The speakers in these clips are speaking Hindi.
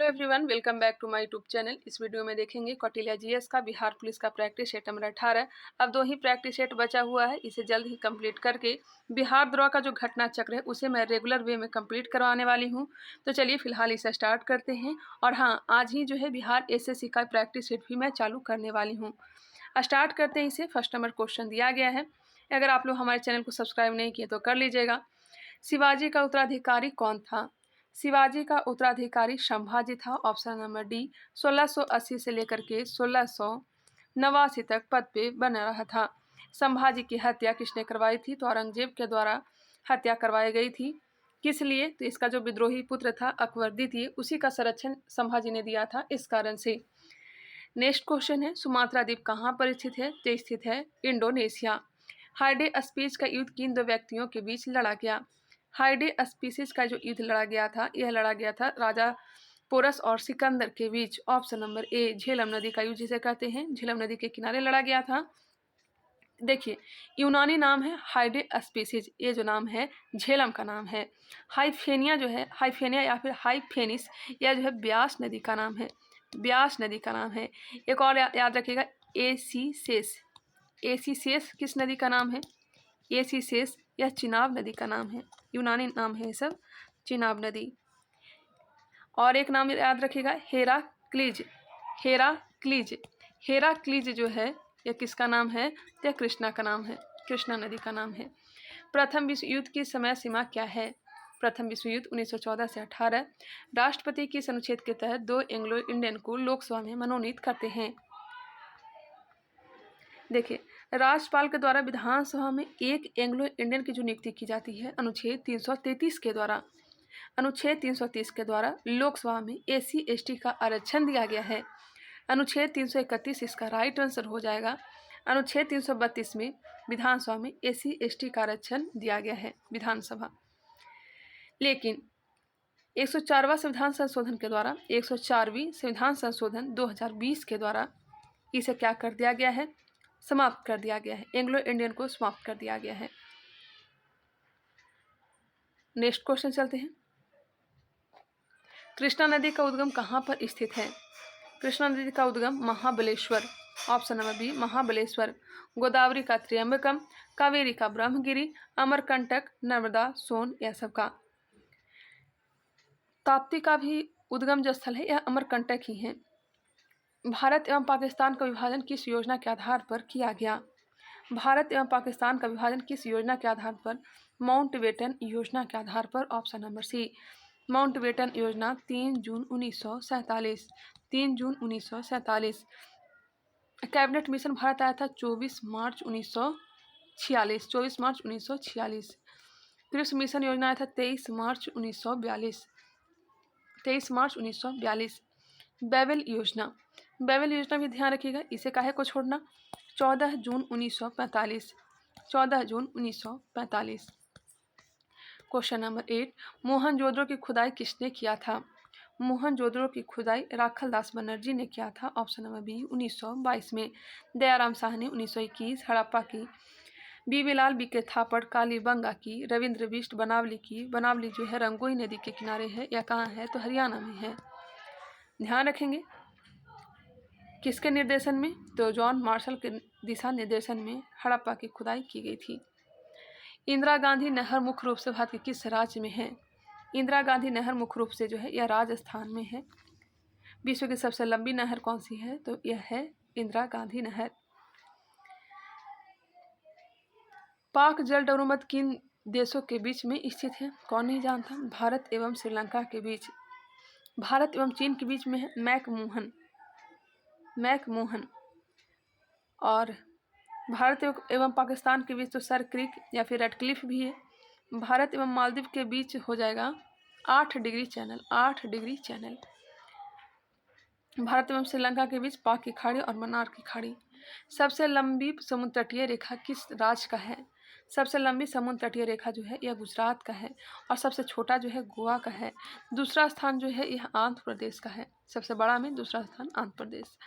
Hello everyone, welcome back to my YouTube channel. इस वीडियो में देखेंगे कौटिल्य जीएस का बिहार पुलिस का प्रैक्टिस सेट नंबर 18। अब 2 ही प्रैक्टिस सेट बचा हुआ है, इसे जल्द ही कंप्लीट करके बिहार द्रोह का जो घटना चक्र है उसे मैं रेगुलर वे में कंप्लीट करवाने वाली हूं। तो चलिए फिलहाल इसे स्टार्ट करते हैं। और हाँ, आज ही जो है बिहार एसएससी का प्रैक्टिस सेट भी मैं चालू करने वाली हूँ। स्टार्ट करते हैं इसे। फर्स्ट नंबर क्वेश्चन दिया गया है। अगर आप लोग हमारे चैनल को सब्सक्राइब नहीं किए तो कर लीजिएगा। शिवाजी का उत्तराधिकारी कौन था? शिवाजी का उत्तराधिकारी संभाजी था। Option number D. 1680 से लेकर के 1689 तक पद पे बना रहा था। संभाजी की हत्या किसने करवाई थी? तो औरंगजेब के द्वारा हत्या करवाई गई थी। किस लिए? तो इसका जो विद्रोही पुत्र था अकबर द्वितीय, उसी का संरक्षण संभाजी ने दिया था, इस कारण से। नेक्स्ट क्वेश्चन है, सुमात्रा द्वीप कहाँ पर स्थित है? तो स्थित है इंडोनेशिया। हाइडे स्पीच का युद्ध किन दो व्यक्तियों के बीच लड़ा गया? हाइडे स्पीसीज का जो युद्ध लड़ा गया था, यह लड़ा गया था राजा पोरस और सिकंदर के बीच। Option number A. झेलम नदी का युद्ध जिसे कहते हैं, झेलम नदी के किनारे लड़ा गया था। देखिए, यूनानी नाम है हाइडे स्पीसीज, ये जो नाम है झेलम का नाम है। हाइफेनिया जो है, हाइफेनिया या फिर हाइफेनिस, यह जो है ब्यास नदी का नाम है। ब्यास नदी का नाम है। एक और याद रखिएगा, एसीसेस। एसीसेस किस नदी का नाम है? एसीसेस यह चिनाब नदी का नाम है। यूनानी नाम है ये सब, चिनाब नदी। और एक नाम याद रखिएगा, हेराक्लीज। हेराक्लीज, हेराक्लीज जो है यह किसका नाम है? यह कृष्णा का नाम है, कृष्णा नदी का नाम है। प्रथम विश्व युद्ध की समय सीमा क्या है? प्रथम विश्व युद्ध 1914 से 18। राष्ट्रपति किस अनुच्छेद के तहत 2 एंग्लो इंडियन को लोकसभा में मनोनीत करते हैं? देखिए, राज्यपाल के द्वारा विधानसभा में एक एंग्लो इंडियन की जो नियुक्ति की जाती है अनुच्छेद 333 के द्वारा। अनुच्छेद 330 के द्वारा लोकसभा में एससी एसटी का आरक्षण दिया गया है। अनुच्छेद 331 इसका राइट आंसर हो जाएगा। अनुच्छेद 332 में विधानसभा में एससी एसटी का आरक्षण दिया गया है विधानसभा। लेकिन 104वां संविधान संशोधन के द्वारा, 104वीं संविधान संशोधन 2020 के द्वारा इसे क्या कर दिया गया है? समाप्त कर दिया गया है। एंग्लो इंडियन को समाप्त कर दिया गया है। नेक्स्ट क्वेश्चन चलते हैं। कृष्णा नदी का उद्गम कहाँ पर स्थित है? कृष्णा नदी का उद्गम Mahabaleshwar. Option number B, Mahabaleshwar. Godavari का त्र्यंबकम, कावेरी का ब्रह्मगिरी, अमरकंटक, नर्मदा, सोन, यह सब का। ताप्ती का भी उद्गम जो स्थल है यह अमरकंटक ही है। भारत एवं पाकिस्तान का विभाजन किस योजना के आधार पर किया गया? भारत एवं पाकिस्तान का विभाजन किस योजना के आधार पर? माउंटबेटन योजना के आधार पर। ऑप्शन नंबर सी, माउंटबेटन योजना 3 जून 1947। 3 जून 1947। कैबिनेट मिशन भारत आया था 24 मार्च 1946। 24 मार्च 1946। कृषि मिशन योजना आया था 23 मार्च 1942। 23 मार्च 1942। बेबल योजना, बेबल योजना भी ध्यान रखिएगा, इसे काहे को छोड़ना। 14 जून 1945। 14 जून 1945। क्वेश्चन नंबर 8, मोहनजोदड़ो की खुदाई किसने किया था? मोहनजोदड़ो की खुदाई राखल दास बनर्जी ने किया था। ऑप्शन नंबर बी, 1922 में। दयाराम साहनी 1921। हड़प्पा की बीबीलाल बीके थापड़ कालीबंगा की। रविंद्र बिष्ट बनावली की। बनावली जो है रंगोई नदी के किनारे है। यह कहाँ है? तो हरियाणा में है। ध्यान रखेंगे किसके निर्देशन में? तो जॉन मार्शल के दिशा निर्देशन में हड़प्पा की खुदाई की गई थी। इंदिरा गांधी नहर मुख्य रूप से भारत के किस राज्य में है? इंदिरा गांधी नहर मुख्य रूप से जो है यह राजस्थान में है। विश्व की सबसे लंबी नहर कौन सी है? तो यह है इंदिरा गांधी नहर। पाक जल डोरुमत किन देशों के बीच में स्थित है? कौन नहीं जानता? भारत एवं श्रीलंका के बीच। भारत एवं चीन के बीच में है मैकमोहन। मैकमोहन। और भारत एवं पाकिस्तान के बीच तो सर क्रिक या फिर रेड क्लिफ भी है। भारत एवं मालदीव के बीच हो जाएगा 8 degree channel. 8 degree channel. Bharat एवं श्रीलंका के बीच पाक की खाड़ी और मन्नार की खाड़ी। सबसे लंबी समुद्र तटीय रेखा किस राज्य का है? सबसे लंबी समुद्र तटीय रेखा जो है यह गुजरात का है। और सबसे छोटा जो है गोवा का है। दूसरा स्थान जो है यह आंध्र प्रदेश का है। सबसे बड़ा में दूसरा स्थान आंध्र प्रदेश।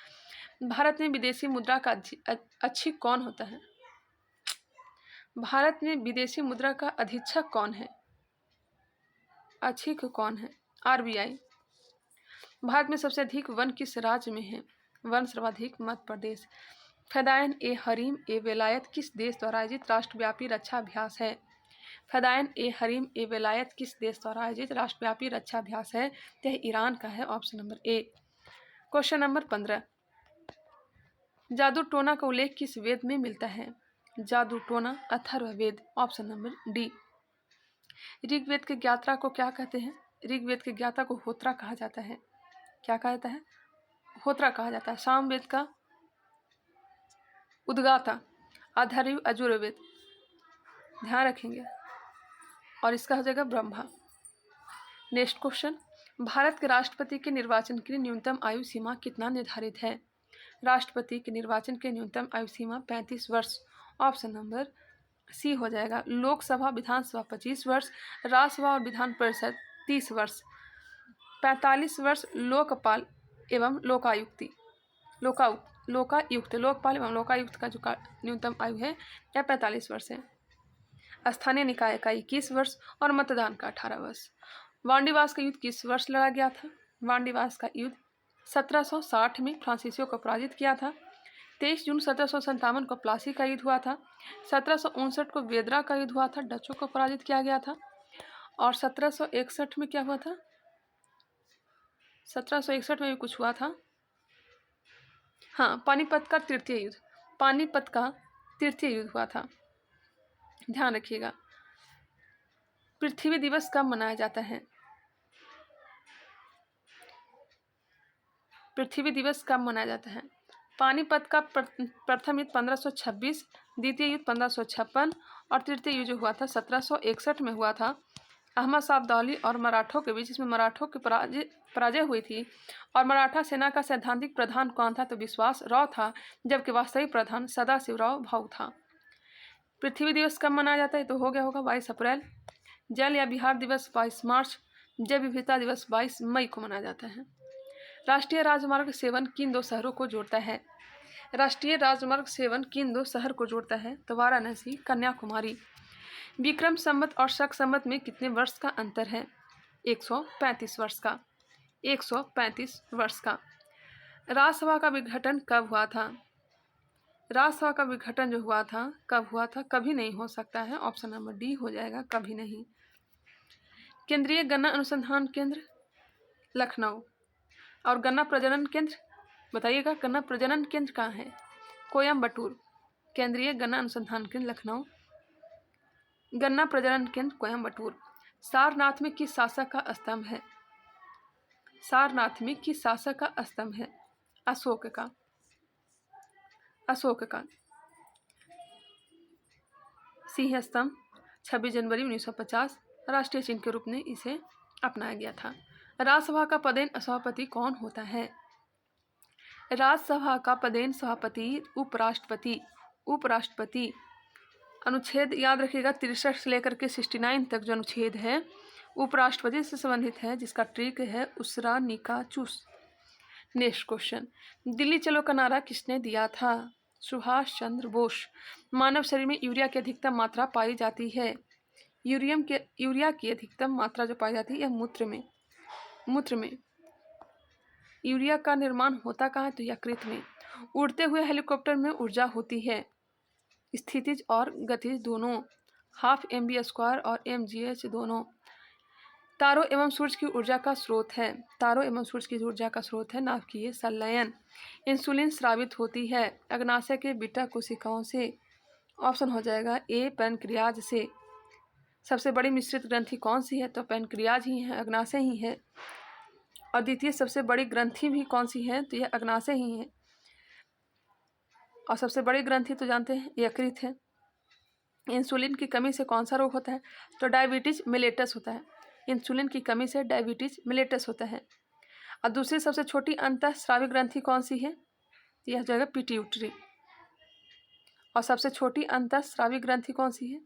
भारत में विदेशी मुद्रा का अच्छी कौन होता है? भारत में विदेशी मुद्रा का अधीक्षक कौन है? अच्छी कौन है? आरबीआई। भारत में सबसे अधिक वन किस राज्य में है? वन सर्वाधिक मध्य प्रदेश। फदायन ए हरीम ए वेलायत किस देश द्वारा आयोजित राष्ट्रव्यापी रक्षा अभ्यास है? फदायन ए हरीम ए वेलायत किस देश द्वारा आयोजित राष्ट्रव्यापी रक्षा अभ्यास है? यह ईरान का है, option number A. Question number 15, जादू टोना का उल्लेख किस वेद में मिलता है? जादू टोना Atharvaveda, option number D. Rigveda के ज्ञाता को क्या कहते हैं? ऋग्वेद के ज्ञाता को होत्रा कहा जाता है। क्या कहा जाता है? होत्रा कहा जाता है। सामवेद का उद्गाता अथर्व यजुर्वेद, ध्यान रखेंगे, और इसका हो जाएगा ब्रह्मा। नेक्स्ट क्वेश्चन, भारत के राष्ट्रपति के निर्वाचन के लिए न्यूनतम आयु सीमा कितना निर्धारित है? राष्ट्रपति के निर्वाचन के न्यूनतम आयु सीमा 35 वर्ष, ऑप्शन नंबर सी हो जाएगा। लोकसभा विधानसभा 25 वर्ष, राज्यसभा और विधान परिषद 30 वर्ष, 45 वर्ष लोकपाल एवं लोकपाल एवं लोकायुक्त का जो न्यूनतम आयु है यह 45 वर्ष है। स्थानीय निकाय का 21 वर्ष और मतदान का 18 वर्ष। वांडीवास का युद्ध किस वर्ष लड़ा गया था? वांडीवास का युद्ध 1760 में फ्रांसीसियों को पराजित किया था। 23 जून 1757 को प्लासी का युद्ध हुआ था। 1759 को वेदरा का युद्ध हुआ था, डचों को पराजित किया गया था। और 1761 में क्या हुआ था? 1761 में भी कुछ हुआ था, हाँ, पानीपत का तृतीय युद्ध हुआ था, ध्यान रखिएगा। पृथ्वी दिवस कब मनाया जाता है? पृथ्वी दिवस कब मनाया जाता है? पानीपत का प्रथम युद्ध 1526, द्वितीय युद्ध 1556 और तृतीय युद्ध जो हुआ था 1761 में हुआ था। अहमद शाह अब्दाली और मराठों के बीच, इसमें मराठों की पराजय हुई थी। और मराठा सेना का सैद्धांतिक प्रधान कौन था? तो विश्वास राव था, जबकि वास्तविक प्रधान सदाशिवराव भाऊ था। पृथ्वी दिवस कब मनाया जाता है? तो हो गया होगा 22 अप्रैल। जल या बिहार दिवस 22 मार्च, जैव विविधता दिवस 22 मई को मनाया जाता है। राष्ट्रीय राजमार्ग 7 किन दो शहरों को जोड़ता है? राष्ट्रीय राजमार्ग 7 किन दो शहर को जोड़ता है? तो वाराणसी, कन्याकुमारी। विक्रम संवत और शक संवत में कितने वर्ष का अंतर है? 135 वर्ष का। 135 वर्ष का। राज्यसभा का विघटन कब हुआ था? राज्यसभा का विघटन जो हुआ था कब हुआ था? कभी नहीं हो सकता है, ऑप्शन नंबर डी हो जाएगा, कभी नहीं। केंद्रीय गन्ना अनुसंधान केंद्र लखनऊ। और गन्ना प्रजनन केंद्र बताइएगा, गन्ना प्रजनन केंद्र कहाँ है? कोयम्बटूर। केंद्रीय गन्ना अनुसंधान केंद्र लखनऊ, गन्ना प्रजनन केंद्र कोयम्बटूर। सारनाथ में किस शासक का स्तंभ है? सारनाथ में किस शासक का स्तंभ है? अशोक का। सिंह स्तंभ 26 जनवरी 1950 राष्ट्रीय चिन्ह के रूप में इसे अपनाया गया था। राज्यसभा का पदेन सभापति कौन होता है? राज्यसभा का पदेन सभापति उपराष्ट्रपति। अनुच्छेद याद रखिएगा 63 से लेकर के 69 तक जो अनुच्छेद है उपराष्ट्रपति से संबंधित है, जिसका ट्रिक है उसरा निका चूस। नेक्स्ट क्वेश्चन, दिल्ली चलो का नारा किसने दिया था? सुभाष चंद्र बोस। मानव शरीर में यूरिया की अधिकतम मात्रा पाई जाती है। यूरिया की अधिकतम मात्रा जो पाई जाती है यह मूत्र में। यूरिया का निर्माण होता कहाँ है? तो यकृत में। उड़ते हुए हेलीकॉप्टर में ऊर्जा होती है स्थितिज और गतिज दोनों, हाफ mv² और mgh दोनों। तारों एवं सूर्य की ऊर्जा का स्रोत है नाभिकीय संलयन। इंसुलिन स्रावित होती है अग्नाशय के बीटा कोशिकाओं से, ऑप्शन हो जाएगा ए पैनक्रियाज से। सबसे बड़ी मिश्रित ग्रंथि कौन सी है? तो पैनक्रियाज ही है, अग्नाशय ही है। और द्वितीय सबसे बड़ी ग्रंथि भी कौन सी है? तो यह अग्नाशय ही है। और सबसे बड़ी ग्रंथि तो जानते हैं यकृत है। इंसुलिन की कमी से कौन सा रोग होता है? तो डायबिटीज मिलेटस होता है। इंसुलिन की कमी से डायबिटीज मिलेटस होता है। और दूसरी सबसे छोटी अंतःस्रावी ग्रंथि कौन सी है? यह जाएगा पिट्यूटरी। और सबसे छोटी अंतःस्रावी ग्रंथि कौन सी है?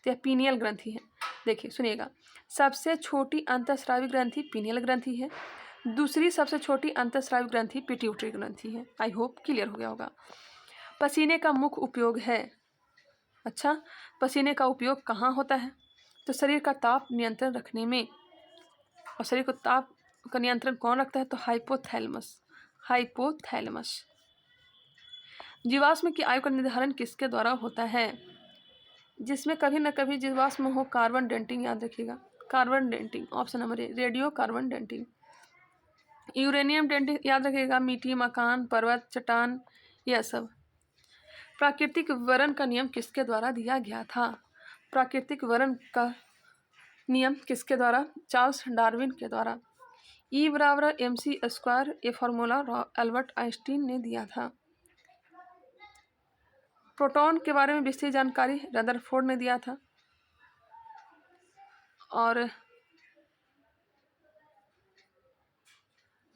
तो यह पीनियल ग्रंथि है। देखिए सुनिएगा, सबसे छोटी अंतःस्रावी ग्रंथि पीनियल ग्रंथि है, दूसरी सबसे छोटी अंतःस्रावी ग्रंथि पिट्यूटरी ग्रंथि है। आई होप क्लियर हो गया होगा। पसीने का मुख्य उपयोग है, अच्छा पसीने का उपयोग कहाँ होता है? तो शरीर का ताप नियंत्रण रखने में, और शरीर को ताप का नियंत्रण कौन रखता है? तो हाइपोथैलेमस। हाइपोथैलेमस। जीवाश्म की आयु का निर्धारण किसके द्वारा होता है? जिसमें कभी न कभी जीवाश्म हो कार्बन डेटिंग, याद रखिएगा, कार्बन डेटिंग, ऑप्शन नंबर ए, radio carbon dating. Uranium dating याद रखिएगा, मिट्टी, मकान, पर्वत, चट्टान, यह सब। प्राकृतिक वरण का नियम किसके द्वारा दिया गया था? प्राकृतिक वरण का नियम किसके द्वारा? चार्ल्स डार्विन के द्वारा। E बराबर mc², ये फार्मूला एल्बर्ट आइंस्टीन ने दिया था। प्रोटॉन के बारे में विस्तृत जानकारी रदरफोर्ड ने दिया था। और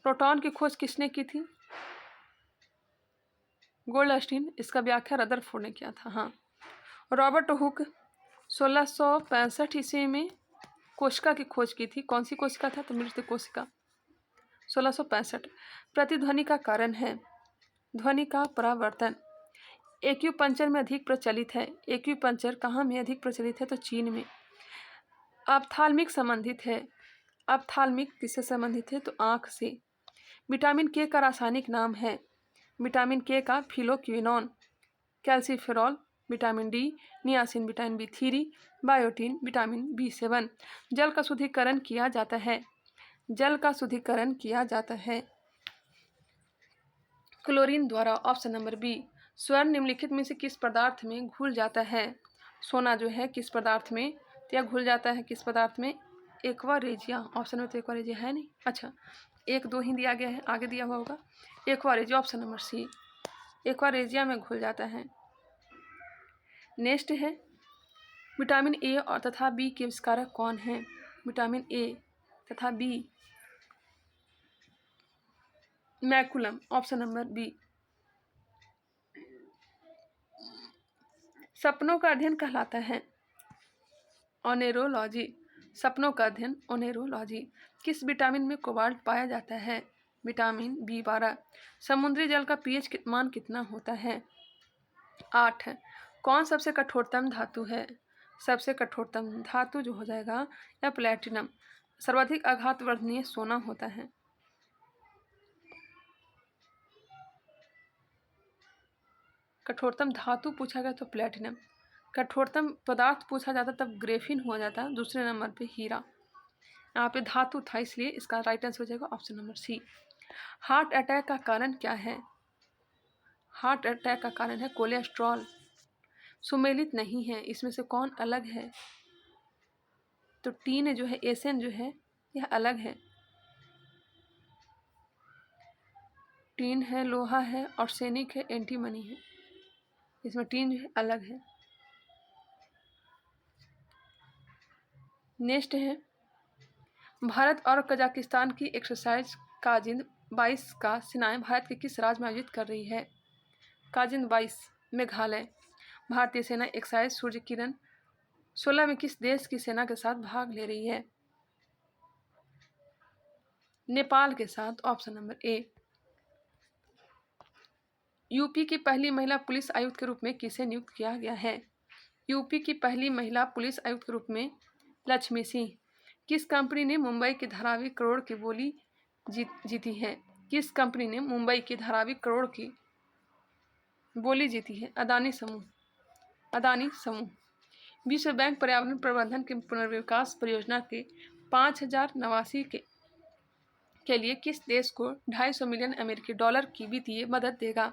प्रोटॉन की खोज किसने की थी? गोल्डस्टीन। इसका व्याख्या रदरफोर्ड ने किया था। हाँ। रॉबर्ट हुक 1665 ईस्वी में कोशिका की खोज की थी। कौन सी कोशिका था? तो मृत कोशिका। 1665। प्रतिध्वनि का कारण है ध्वनि का परावर्तन। एक्यूपंक्चर में अधिक प्रचलित है। एक्यूपंक्चर कहाँ में अधिक प्रचलित है? तो चीन में। ऑप्थाल्मिक संबंधित है। ऑप्थाल्मिक किससे संबंधित है? तो आँख से। विटामिन के का रासायनिक नाम है। विटामिन के का phylloquinone, calciferol, vitamin D, niacin, vitamin B3, biotin, vitamin B7। जल का शुद्धिकरण किया जाता है। जल का शुद्धिकरण किया जाता है क्लोरीन द्वारा, ऑप्शन नंबर बी। स्वर्ण निम्नलिखित में से किस पदार्थ में घुल जाता है? सोना जो है किस पदार्थ में या घुल जाता है? किस पदार्थ में? Aqua regia. ऑप्शन में तो एक्वा रेजिया है नहीं। अच्छा, 1-2 ही दिया गया है, आगे दिया हुआ होगा। Aqua regia, option number C, aqua regia में घुल जाता है। नेक्स्ट है विटामिन ए और तथा बी के आविष्कारक कौन है? विटामिन ए तथा B, McCollum, option number B. सपनों का अध्ययन कहलाता है ओनेरोलॉजी। सपनों का अध्ययन ओनेरोलॉजी। किस विटामिन में कोबाल्ट पाया जाता है? Vitamin B12। समुद्री जल का पीएच मान कितना होता है? 8 है। कौन सबसे कठोरतम धातु है? सबसे कठोरतम धातु जो हो जाएगा या प्लैटिनम। सर्वाधिक आघात वर्धनीय सोना होता है। कठोरतम धातु पूछा गया तो प्लैटिनम। कठोरतम पदार्थ पूछा जाता तब ग्रेफिन हुआ जाता। दूसरे नंबर पे हीरा। यहाँ पे धातु था इसलिए इसका राइट आंसर हो जाएगा option number C. Heart attack का कारण क्या है? हार्ट अटैक का कारण है कोलेस्ट्रॉल। सुमेलित नहीं है, इसमें से कौन अलग है? तो टीन जो है, एसेन जो है, यह अलग है। टीन है, लोहा है, और सैनिक है, एंटीमनी है। इसमें टीन जो है अलग है। नेक्स्ट है भारत और कजाकिस्तान की एक्सरसाइज काजिंद 22 का सेनाएं भारत के किस राज्य में आयोजित कर रही है? काजिंद 22 मेघालय। भारतीय सेना एक्सरसाइज सूर्य किरण 16 में किस देश की सेना के साथ भाग ले रही है? नेपाल के साथ, ऑप्शन नंबर ए। यूपी की पहली महिला पुलिस आयुक्त के रूप में किसे नियुक्त किया गया है? यूपी की पहली महिला पुलिस आयुक्त के रूप में लक्ष्मी सिंह। किस कंपनी ने मुंबई की धारावी करोड़ की बोली जीती है? किस कंपनी ने मुंबई की धारावी करोड़ की बोली जीती है? अदानी समूह। अदानी समूह। विश्व बैंक पर्यावरण प्रबंधन के पुनर्विकास परियोजना के 5000 नवासी के लिए किस देश को $250 मिलियन अमेरिकी डॉलर की वित्तीय मदद देगा?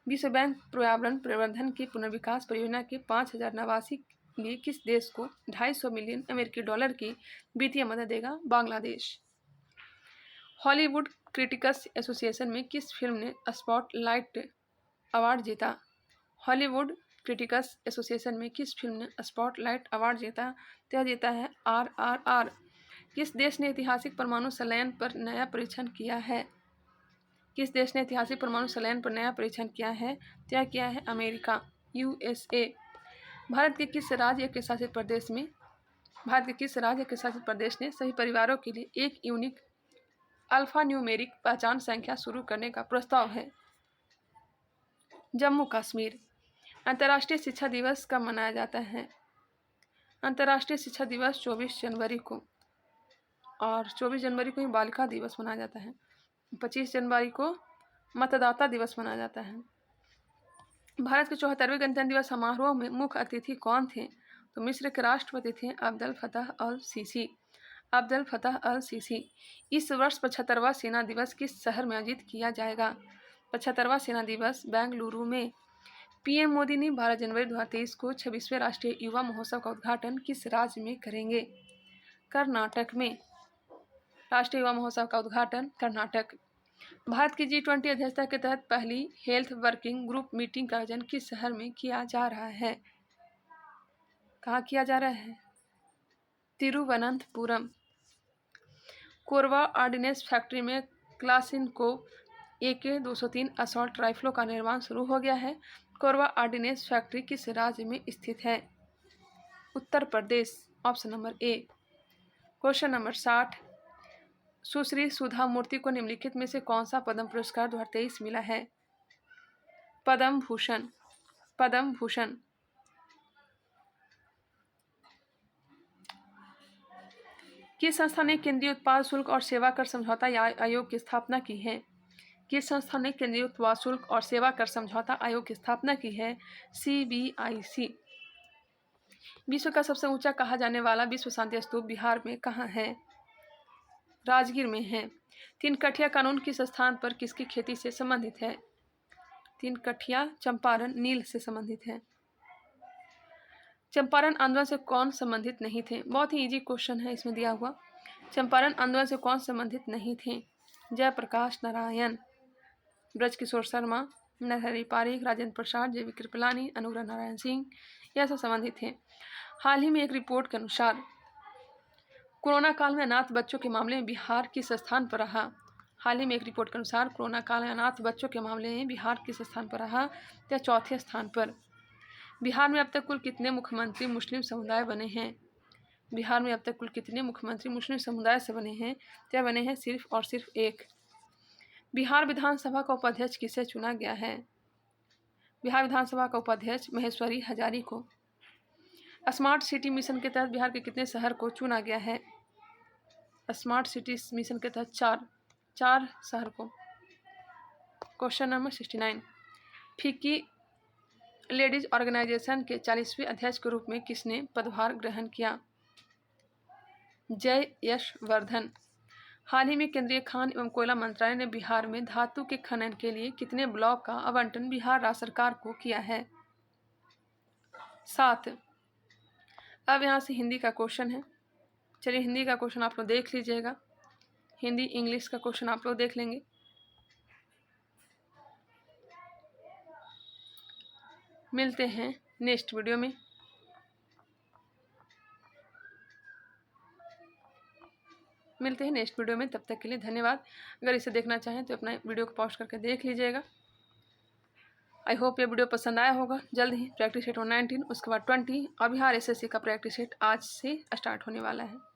विश्व बैंक पर्यावरण प्रबंधन की पुनर्विकास परियोजना के 5000 नवासी के लिए किस देश को $250 मिलियन अमेरिकी डॉलर की वित्तीय मदद देगा? बांग्लादेश। हॉलीवुड क्रिटिक्स एसोसिएशन में किस फिल्म ने स्पॉटलाइट अवार्ड जीता? हॉलीवुड क्रिटिक्स एसोसिएशन में किस फिल्म ने स्पॉटलाइट अवार्ड जीता? तो जीता है RRR। किस देश ने ऐतिहासिक परमाणु संलयन पर नया परीक्षण किया है? किस देश ने ऐतिहासिक परमाणु संलयन पर नया परीक्षण किया है? क्या किया है? America, USA। भारत के किस राज्य के शासित प्रदेश ने सभी परिवारों के लिए एक यूनिक अल्फान्यूमेरिक पहचान संख्या शुरू करने का प्रस्ताव है? जम्मू कश्मीर। अंतर्राष्ट्रीय शिक्षा दिवस कब मनाया जाता है? अंतर्राष्ट्रीय शिक्षा दिवस 24 जनवरी को। और 24 जनवरी को ही बालिका दिवस मनाया जाता है। 25 जनवरी को मतदाता दिवस मनाया जाता है। भारत के 74वें गणतंत्र दिवस समारोह में मुख्य अतिथि कौन थे? तो मिस्र के राष्ट्रपति थे अब्दुल फतह अल सीसी। अब्दुल फतह अल सीसी। इस वर्ष 75वां सेना दिवस किस शहर में आयोजित किया जाएगा? 75वां सेना दिवस बेंगलुरु में। पीएम मोदी ने 12 जनवरी 2023 को 26वें राष्ट्रीय युवा महोत्सव का उद्घाटन किस राज्य में करेंगे? कर्नाटक में। राष्ट्रीय युवा महोत्सव का उद्घाटन कर्नाटक। भारत की G20 अध्यक्षता के तहत पहली हेल्थ वर्किंग ग्रुप मीटिंग का आयोजन किस शहर में किया जा रहा है? कहाँ किया जा रहा है? तिरुवनंतपुरम। कोरबा ऑर्डिनेंस फैक्ट्री में क्लाशिनकोव AK-203 असॉल्ट राइफलों का निर्माण शुरू हो गया है। कोरबा ऑर्डिनेंस फैक्ट्री किस राज्य में स्थित है? Uttar Pradesh. Option number A. Question number 60। Sushri Sudha Murthy को निम्नलिखित में से कौन सा पद्म पुरस्कार 2023 मिला है? पद्म भूषण। पद्म भूषण। किस संस्था ने केंद्रीय उत्पाद शुल्क और सेवा कर समझौता आयोग की स्थापना की है? किस संस्था ने केंद्रीय उत्पाद शुल्क और सेवा कर समझौता आयोग की स्थापना की है? CBIC। विश्व का सबसे ऊंचा कहा जाने वाला विश्व शांति स्तूप बिहार में कहाँ है? राजगीर में है। 3 कठिया कानून किस स्थान पर किसकी खेती से संबंधित है? 3 कठिया चंपारण नील से संबंधित है। चंपारण आंदोलन से कौन संबंधित नहीं थे? बहुत ही इजी क्वेश्चन है इसमें दिया हुआ। चंपारण आंदोलन से कौन संबंधित नहीं थे? जयप्रकाश नारायण, ब्रजकिशोर शर्मा, नरहरि पारिक, राजेंद्र प्रसाद, JV कृपलानी, अनुग्रह नारायण सिंह, यह सब संबंधित थे। हाल ही में एक रिपोर्ट के अनुसार कोरोना काल में अनाथ बच्चों के मामले में बिहार किस स्थान पर रहा? हाल ही में एक रिपोर्ट के अनुसार कोरोना काल में अनाथ बच्चों के मामले में बिहार किस स्थान पर रहा? या चौथे स्थान पर। बिहार में अब तक कुल कितने मुख्यमंत्री मुस्लिम समुदाय बने हैं? बिहार में अब तक कुल कितने मुख्यमंत्री मुस्लिम समुदाय से बने हैं? क्या बने हैं? सिर्फ और सिर्फ एक। बिहार विधानसभा का उपाध्यक्ष किसे चुना गया है? बिहार विधानसभा का उपाध्यक्ष महेश्वरी हजारी को। स्मार्ट सिटी मिशन के तहत बिहार के कितने शहर को चुना गया है? स्मार्ट सिटी मिशन के तहत 4 शहर को। Question number 69। FICCI ladies organisation के 40वें अध्यक्ष के रूप में किसने पदभार ग्रहण किया? जय यशवर्धन। हाल ही में केंद्रीय खान एवं कोयला मंत्रालय ने बिहार में धातु के खनन के लिए कितने ब्लॉक का आवंटन बिहार राज्य सरकार को किया है? 7। अब यहाँ से हिंदी का क्वेश्चन है। चलिए हिंदी का क्वेश्चन आप लोग देख लीजिएगा। हिंदी इंग्लिश का क्वेश्चन आप लोग देख लेंगे। मिलते हैं नेक्स्ट वीडियो में। तब तक के लिए धन्यवाद। अगर इसे देखना चाहें तो अपना वीडियो को पॉज करके देख लीजिएगा। आई होप ये वीडियो पसंद आया होगा। जल्द ही प्रैक्टिस सेट 19, उसके बाद 20 और बिहार SSC का प्रैक्टिस सेट आज से स्टार्ट होने वाला है।